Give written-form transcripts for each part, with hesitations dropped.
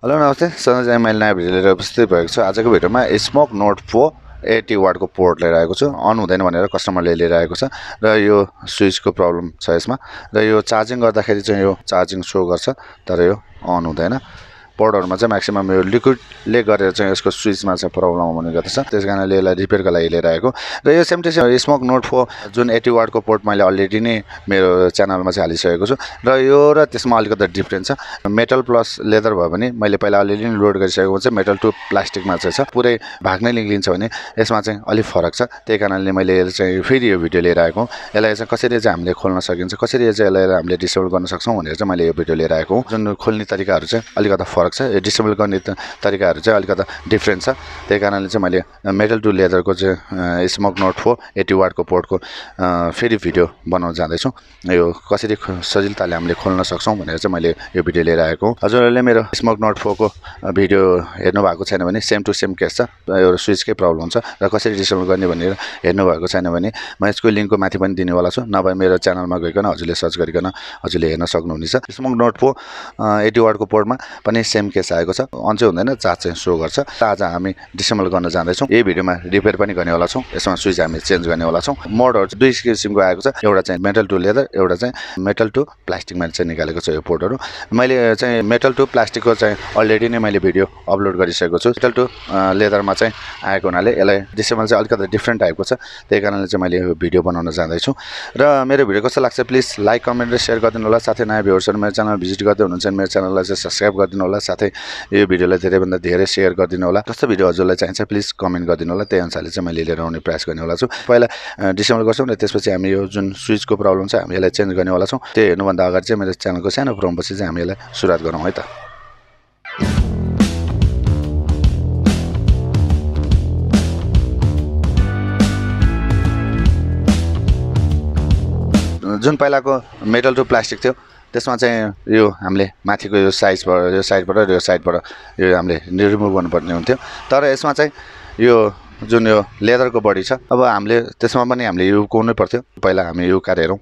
Hello नमस्ते सधैँ मैले नयाँ भिडियो लिएर उपस्थित भएको छु। आजको भिडियोमा स्मोक नोट 4 80 वाटको पोर्ट लिएर आएको छु। अन हुँदैन भनेर कस्टमरले लिएर आएको छ र यो स्विचको प्रब्लम छ यसमा र यो चार्जिङ गर्दाखेरि चाहिँ यो चार्जिङ शो गर्छ तर यो अन हुँदैन। पोर्टहरुमा चाहिँ म्याक्सिमम यो लिक्विडले गरेर चाहिँ यसको स्विचमा चाहिँ प्रब्लम हुने गर्दछ। त्यसकारणले यसलाई रिपेयरको लागि लिएर आएको र यो सेम टु सेम स्मोक नोट 4 जुन 80 वाटको पोर्ट मैले अलरेडी नै मेरो च्यानलमा चाहिँ हालिसकेको छु र यो र त्यसमा अलिकति डिफरेन्स छ। मेटल प्लस लेदर भयो भने मैले पहिला अलरेडी नै लोड गरिसकेको चाहिँ मेटल टु प्लास्टिकमा चाहिँ छ। पुरै भाग नै निक्लिन्छ भने यसमा चाहिँ अलि फरक छ। त्यही कारणले मैले चाहिँ फेरि यो भिडियो लिएर आएको। यसलाई चाहिँ कसरी चाहिँ हामीले खोल्न सकिन्छ, कसरी चाहिँ यसलाई हामीले डिसेबल गर्न सक्छौं भनेर चाहिँ मैले यो भिडियो लिएर आएको। जुन खोल्ने तरिकाहरु चाहिँ अलिकति फरक छ। यो डिसेबल गर्ने तरिकाहरु चाहिँ अलिकति डिफरेन्ट छ। त्यही कारणले चाहिँ मैले मेटल टु लेदरको चाहिँ स्मोक नोट 4 80 वाटको पोर्टको फेरि भिडियो बनाउन जाँदैछु। यो कसरी सजिलताले हामीले खोल्न सक्छौं भनेर चाहिँ मैले यो भिडियो लिएर आएको। हजुरहरुले मेरो स्मोक नोट 4 को भिडियो हेर्नु भएको छैन भने सेम टु सेम केस छ। यो स्विचकै प्रब्लम छ र कसरी डिसेबल गर्ने भनेर हेर्नु भएको छैन भने म यसको लिंकको माथि पनि दिनेवाला छु। नभए मेरो च्यानलमा गइकन हजुरले सर्च गरिकन हजुरले हेर्न सक्नुहुनेछ। स्मोक नोट 4 80 वाटको पोर्टमा पनि सेम केस आएको छ। अन चाहिँ हुँदैन, चार्ज चाहिँ शो गर्छ। आज हामी डिसेबल गर्न जाँदैछौँ। यही भिडियोमा रिपेयर पनि गर्नेवाला छौँ। यसमा स्विच हामी चेन्ज गर्नेवाला छौँ। मोडहरु दुई किसिमको आएको छ। एउटा चाहिँ मेटल टु लेदर, एउटा चाहिँ मेटल टु प्लास्टिकमा चाहिँ निकालेको छ यो पोर्टहरु। मैले चाहिँ मेटल टु प्लास्टिकको चाहिँ अलरेडी नै मैले भिडियो अपलोड गरिसकेको छु। मेटल टु लेदरमा चाहिँ आएको हुनाले यसलाई डिसेबल चाहिँ अलिकति डिफरेन्ट टाइपको छ। त्यही कारणले चाहिँ मैले यो भिडियो बनाउन जाँदैछु। र मेरो भिडियो कस्तो लाग्छ प्लिज लाइक, कमेन्ट र शेयर गरिदिनु होला। साथै नयाँ भ्युअर्सहरु मेरो च्यानल भिजिट गर्दै हुनुहुन्छ भने मेरो च्यानललाई चाहिँ सब्स्क्राइब गरिदिनु होला। साथै यो भिडियोलाई धेरैभन्दा धेरै शेयर गरिदिनु होला। कस्तो भिडियो हजुरलाई चाहिन्छ प्लिज कमेन्ट गरिदिनु होला। त्यही अनुसारले चाहिँ मैले लिएर आउने प्रयास गर्नेवाला छु। पहिला डिसेबल गर्छौं र त्यसपछि हामी यो जुन स्विचको प्रब्लम छ हामी यसलाई चेन्ज गर्नेवाला छौं। त्यो हेर्नुभन्दा अगाडि चाहिँ मेरो च्यानलको सानो प्रोमोपछि चाहिँ हामी यसलाई सुरुवात गरौँ है त। जुन पहिलाको मेटल टु प्लास्टिक थियो त्यसमा चाहिँ यो हामीले माथिको यो साइडबाट यो साइडबाट यो हामीले रिमुभ गर्नुपर्ने हुन्थ्यो। तर यसमा चाहिँ यो जुन यो लेदरको बडी छ, अब हामीले त्यसमा पनि हामीले यो कोर्नै पर्थ्यो। पहिला हामी यो कार हेरौँ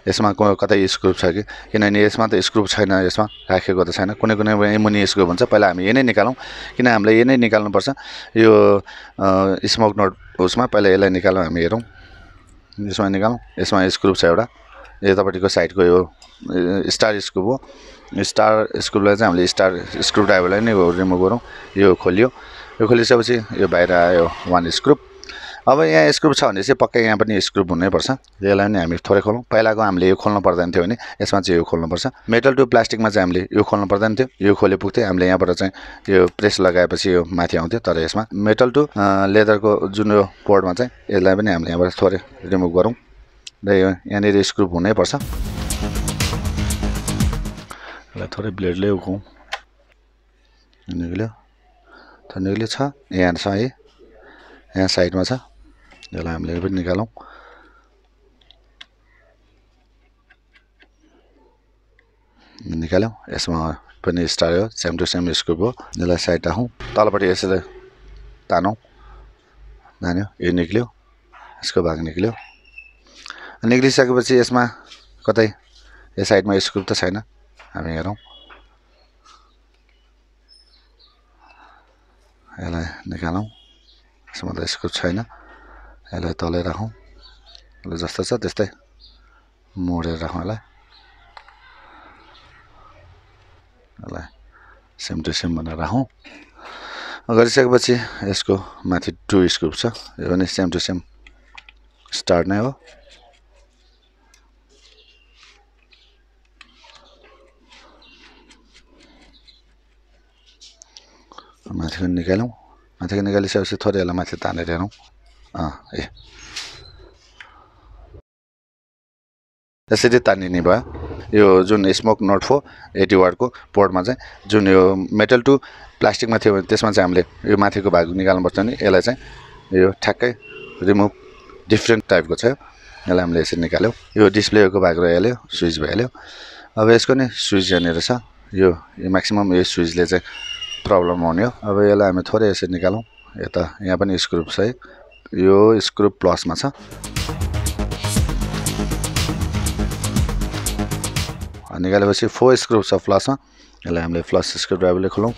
यसमा कतै स्क्रू छ कि, किनभने यसमा त स्क्रू छैन, यसमा राखेको त छैन। कुनै मुनि स्क्रू हुन्छ। पहिला हामी यही नै निकालौँ, किन हामीले यही नै निकाल्नुपर्छ। यो स्मोक नोट उसमा पहिला यसलाई निकालौँ, हामी हेरौँ यसमा निकालौँ। यसमा स्क्रू छ एउटा, यतापट्टिको साइडको यो स्टार स्क्रू हो। स्टार स्क्रूलाई चाहिँ हामीले स्टार स्क्रू ड्राइभरलाई नै रिमुभ गरौँ। यो खोलियो। यो खोलिसकेपछि यो बाहिर आयो वान स्क्रू। अब यहाँ स्क्रू छ भने चाहिँ पक्कै यहाँ पनि स्क्रू हुनैपर्छ। यसलाई पनि हामी थोरै खोलौँ। पहिलाको हामीले यो खोल्नु पर्दैन थियो भने यसमा चाहिँ यो खोल्नुपर्छ। मेटल टु प्लास्टिकमा चाहिँ हामीले यो खोल्नु पर्दैन थियो। यो खोले पुग्थ्यो। हामीले यहाँबाट चाहिँ यो प्रेस लगाएपछि यो माथि आउँथ्यो। तर यसमा मेटल टु लेदरको जुन यो पोर्टमा चाहिँ यसलाई पनि हामीले यहाँबाट थोरै रिमुभ गरौँ र यो यहाँनिर स्क्रू हुनैपर्छ। यसलाई थोरै ब्लेडले उकाउँ। निक्ल्यो त निक्ल्यो छ, यहाँ छ है, यहाँ साइडमा छ। यसलाई हामीले पनि निकालौँ। निकाल्यौँ। यसमा पनि स्टार हो, सेम टु सेम स्क्रू हो। यसलाई साइड राखौँ। तलपट्टि यसरी तानौँ। तान्यो, यो निक्ल्यो, यसको भाग निक्ल्यो। निक्लिसकेपछि यसमा कतै यो साइडमा स्क्रू त छैन, हामी हेरौँ। यसलाई निकालौँ। यसमा त स्क्रू छैन। यसलाई तलै राखौँ। यसलाई जस्तो छ त्यस्तै मोडेर राखौँ। यसलाई सेम टु सेम भनेर राखौँ। गरिसकेपछि यसको माथि 2 स्क्रू छ। यो पनि सेम टु सेम स्टार नै हो। माथिको निकालौँ। माथिको निकालिसकेपछि थोरै यसलाई माथि तानेर हेरौँ। यसरी तानिने भयो। यो जुन स्मोक नोट 4 80 वाटको पोर्टमा चाहिँ जुन यो मेटल टु प्लास्टिकमा थियो भने त्यसमा चाहिँ हामीले यो माथिको भाग निकाल्नुपर्छ नि। यसलाई चाहिँ यो ठ्याक्कै रिमुभ डिफरेन्ट टाइपको छ। यसलाई हामीले यसरी निकाल्यौँ। यो डिस्प्लेको भाग रहिहाल्यो, स्विच भइहाल्यो। अब यसको नि स्विच यहाँनिर छ। यो म्याक्सिमम यो स्विचले चाहिँ प्रब्लम हुने हो। अब यसलाई हामी थोरै यसरी निकालौँ। यहाँ पनि स्क्रू छ है, यो स्क्रू प्लसमा छ। निकालेपछि 4 स्क्रू छ प्लसमा। यसलाई हामीले प्लस स्क्रू ड्राइभरले खोलौँ।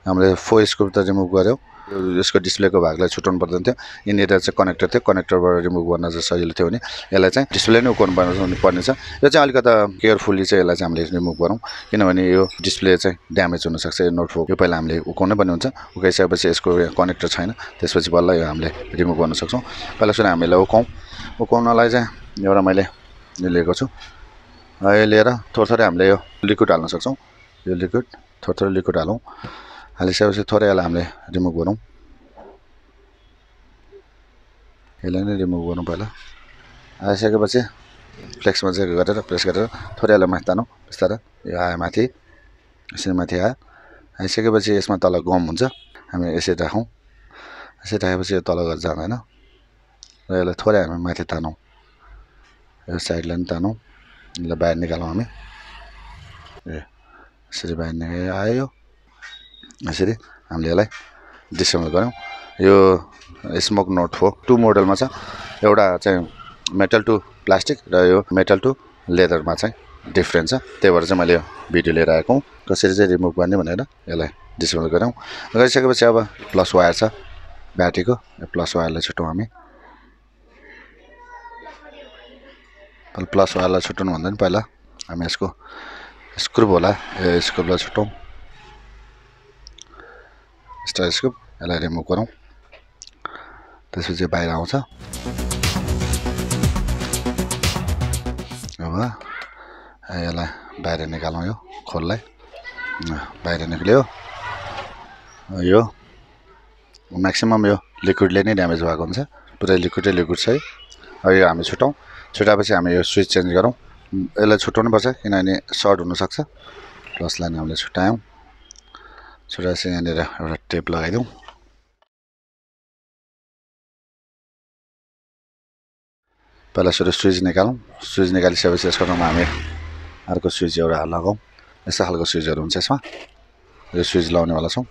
हामीले 4 स्क्रू त रिमुभ गर्यो यसको डिस्प्लेको भागलाई छुटाउनु पर्दैन थियो यिनीहरु चाहिँ कनेक्टर थियो कनेक्टरबाट रिमुभ गर्न चाहिँ सजिलो थियो भने यसलाई चाहिँ डिस्प्ले नै उकाउनु पर्ने छ यो चाहिँ अलिकता केयरफुली चाहिँ यसलाई चाहिँ हामीले रिमुभ गरौँ किनभने यो डिस्प्ले चाहिँ ड्यामेज हुन सक्छ यो नोट 4 यो पहिला हामीले उकाउनै पर्ने हुन्छ उकाइसकेपछि यसको कनेक्टर छैन त्यसपछि बल्ल यो हामीले रिमुभ गर्न सक्छौं पहिला सुरु हामीले उकाउनलाई चाहिँ एउटा मैले यो लिएको छु यो लिएर थोरै हामीले यो लिक्विड हाल्न सक्छौं यो लिक्विड थोरै लिक्विड हालौं हालिसकेपछि थोरै यसलाई हामीले रिमुभ गरौँ यसलाई नै रिमुभ गरौँ पहिला आइसकेपछि फ्लेक्समा चाहिँ गरेर प्रेस गरेर थोरै यसलाई माथि तानौं बिस्तारै यो आयो माथि यसरी माथि आयो आइसकेपछि यसमा तल गम हुन्छ हामी यसरी राखौं यसरी राखेपछि यो तल गएर जाँदैन र यसलाई थोरै हामी माथि तानौं यो साइडलाई पनि तानौं यसलाई बाहिर निकालौं हामी यसरी बाहिर आयो यसरी हामीले यसलाई डिसेम्बल गर्यौं यो स्मोक नोट 4 टु मोडलमा छ एउटा चाहिँ मेटल टु प्लास्टिक र यो मेटल टु लेदरमा चाहिँ डिफरेन्स छ त्यही भएर चाहिँ मैले यो भिडियो लिएर आएको हुँ कसरी चाहिँ रिमुभ गर्ने भनेर यसलाई डिसेम्बल गर्यौं गरिसकेपछि अब प्लस वायर छ ब्याट्रीको यो प्लस वायरलाई छुटाउँ हामी प्लस वायरलाई छुटाउनु भन्दा नि पहिला हामी यसको स्क्रु होला यो स्क्रुलाई छुटाउँ स्टार स्क्रू यसलाई रिमुभ गरौँ त्यसपछि बाहिर आउँछ अब यसलाई बाहिर निकालौँ यो खोललाई बाहिर निक्ल्यो यो म्याक्सिमम यो लिक्विडले नै ड्यामेज भएको हुन्छ पुरै लिक्विड छ है यो हामी छुटाएपछि हामी यो स्विच चेन्ज गरौँ यसलाई छुटाउनु पर्छ किनभने सर्ट हुन सक्छ प्लसलाई हामीले छुटायौं छुटाएपछि यहाँनिर एउटा टेप लगाइदिउँ पहिला सुरु स्विच निकालौँ स्विच निकालिसकेपछि यसको ठाउँमा हामी अर्को स्विच एउटा लगाउँ यस्तो खालको स्विचहरू हुन्छ यसमा यो स्विच लगाउनेवाला छौँ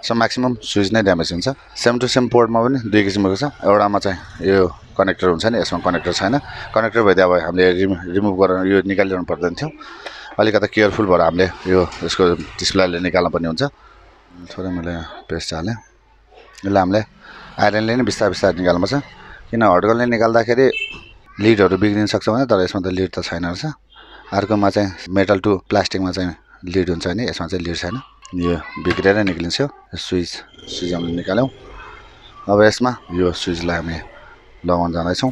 सो म्याक्सिमम स्विच नै ड्यामेज हुन्छ सेम टु सेम पोर्टमा पनि दुई किसिमको छ एउटामा चाहिँ यो कनेक्टर हुन्छ नि यसमा कनेक्टर छैन कनेक्टर भइदिए अब हामीले रिमुभ गरेर यो निकालिरहनु पर्दैन थियो अलिकति केयरफुल भएर हामीले यो यसको डिस्प्लेले निकाल्न पर्ने हुन्छ थोरै मैले पेस्ट हालेँ यसलाई हामीले आइरनले नै बिस्तारै निकाल्नुपर्छ किन हटगनले निकाल्दाखेरि लिडहरू बिग्रिन सक्छ भने तर यसमा त लिड त छैन रहेछ अर्कोमा चाहिँ मेटल टु प्लास्टिकमा चाहिँ लिड हुन्छ नि यसमा चाहिँ लिड छैन यो बिग्रेर निक्लिन्छ स्विच हामीले निकाल्यौं अब यसमा यो स्विचलाई हामी लगाउन जाँदैछौँ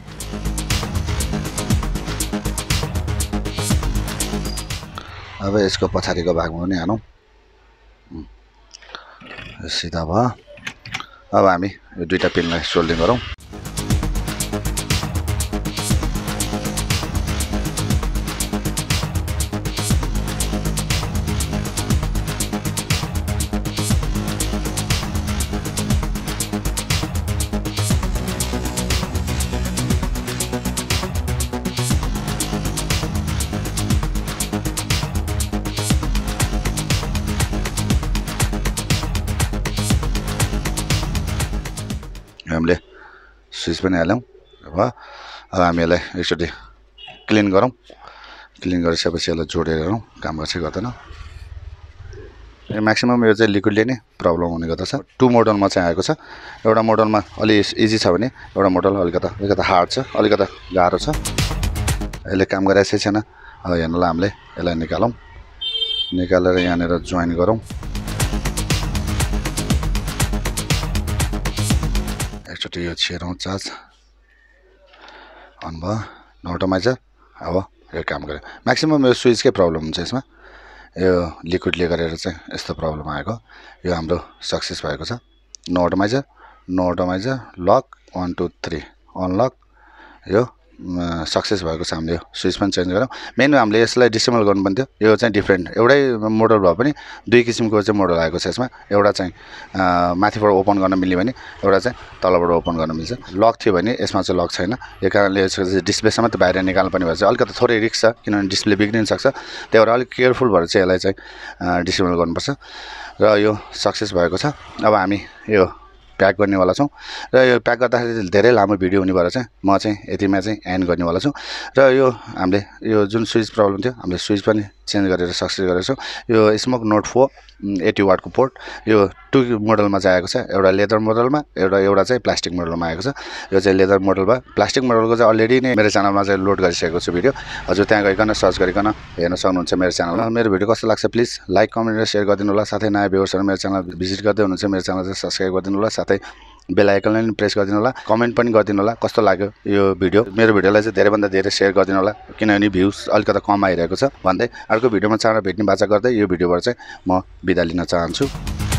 अब यसको पछाडिको भागमा पनि हानौँ सिधा भयो अब हामी यो दुईटा पिनलाई सोल्डिङ गरौँ हामीले स्विच पनि हाल्यौं अब हामी यसलाई एकचोटि क्लिन गरौँ क्लिन गरिसकेपछि यसलाई जोडेर गरौँ काम गर्छ गर्दैन म्याक्सिमम यो चाहिँ लिक्विडले नै प्रब्लम हुने गर्दछ टु मोडलमा चाहिँ आएको छ एउटा मोडलमा अलि इजी छ भने एउटा मोडल अलिकता हार्ड छ अलिकता गाह्रो छ यसले काम गरिरहेको छैन अब हेर्नलाई हामीले यसलाई निकालेर यहाँनिर जोइन गरौँ एकचोटि यो छिरौँ चार्ज अन भयो अटोमाइजर अब यो काम गर्यो म्याक्सिमम यो स्विचकै प्रब्लम हुन्छ यसमा यो लिक्विडले गरेर चाहिँ यस्तो प्रब्लम आएको यो हाम्रो सक्सेस भएको छ नो अटोमाइजर लक 1 2 3 अनलक यो सक्सेस भएको छ हामीले स्विच पनि चेन्ज गरौँ मेन हामीले यसलाई डिसेबल गर्नुपर्ने थियो यो चाहिँ डिफरेन्ट एउटै मोडल भए पनि दुई किसिमको चाहिँ मोडल आएको छ यसमा एउटा चाहिँ माथिबाट ओपन गर्न मिल्ने भने एउटा चाहिँ तलबाट ओपन गर्न मिल्छ लक थियो भने यसमा चाहिँ लक छैन यो कारणले यसको डिस्प्लेसम्म त बाहिर निकाल्नु पर्ने भएर चाहिँ अलिकति थोरै रिस्क छ किनभने डिस्प्ले बिग्रिन सक्छ त्यही भएर अलिक केयरफुल भएर चाहिँ यसलाई चाहिँ डिसेबल गर्नुपर्छ र यो सक्सेस भएको छ अब हामी यो प्याक गर्नेवाला छौं र यो प्याक गर्दाखेरि धेरै लामो भिडियो हुने भएर चाहिँ म चाहिँ यतिमा चाहिँ एन्ड गर्नेवाला छु र यो हामीले यो जुन स्विच प्रब्लम थियो हामीले स्विच पनि चेन्ज गरेर सक्सेस गरेको छु। यो स्मोक नोट 4 80 वाटको पोर्ट यो 2 मोडलमा चाहिँ आएको छ, एउटा लेदर मोडलमा एउटा चाहिँ प्लास्टिक मोडलमा आएको छ। यो चाहिँ लेदर मोडलमा, प्लास्टिक मोडलको चाहिँ अलरेडी नै मेरो च्यानलमा चाहिँ लोड गरिसकेको छु भिडियो, हजुर त्यहाँ गइकन सर्च गरिकन हेर्न सक्नुहुन्छ मेरो च्यानलमा। मेरो भिडियो कस्तो लाग्छ प्लिज लाइक कमेन्ट र सेयर गरिदिनु होला। साथै नयाँ भ्युअर्सहरु मेरो च्यानल भिजिट गर्दै हुनुहुन्छ मेरो च्यानल चाहिँ सब्स्क्राइब गरिदिनु होला। साथै बेल आइकनलाई पनि प्रेस गरिदिनु होला। कमेन्ट पनि गरिदिनु होला कस्तो लाग्यो यो भिडियो। मेरो भिडियोलाई चाहिँ धेरैभन्दा धेरै सेयर गरिदिनु होला, किनभने भ्युज अलिकति कम आइरहेको छ भन्दै अर्को भिडियोमा चाँडो भेट्ने बाचा गर्दै यो भिडियोबाट चाहिँ म बिदा लिन चाहन्छु।